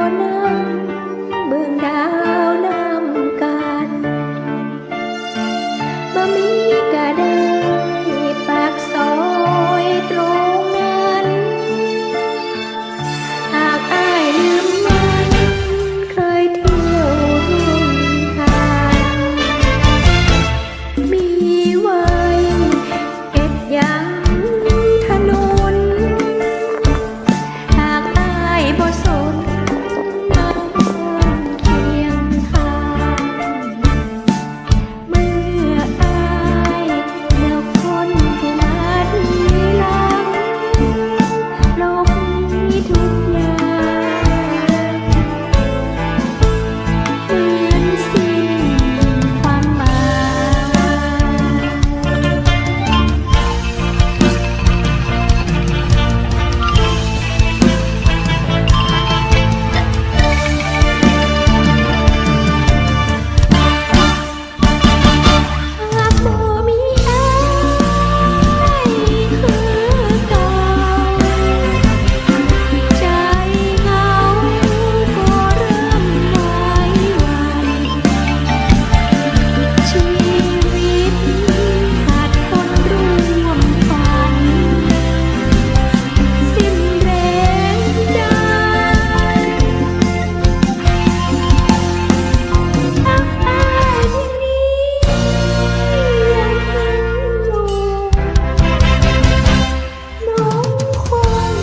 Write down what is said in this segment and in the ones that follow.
ก็นั่งเบื้องดาวนำกันบ่มีกะได้ปากซอยตรงนั้นหากอ้ายลืมมันเคยเที่ยวร่วมทางมีไว้เก็บยามถนนหากอ้ายบ่สนมาเคียงข้างเมื่ออ้ายเลือกคนผู้มาทีหลังโลกนี้ทุกอย่างเหมือนสิ้นความหมายหากบ่มีอ้ายคือเก่าใจเหงาก็เริ่มไหวหวั่นชีวิตขาดคนร่วมฝันสิ้นแรงใจหากอ้ายที่นี้ยังเห็นอยู่น้องคง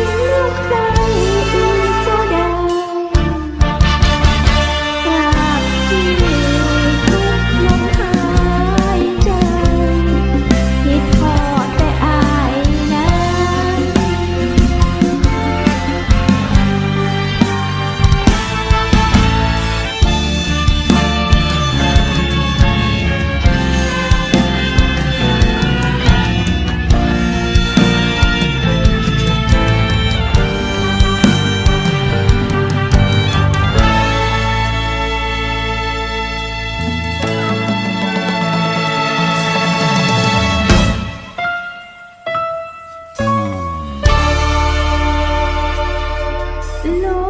เลือกใครอื่นก็ได้ตราบที่ทุกลมหายใจคิดทอดแต่อ้ายนั้น โล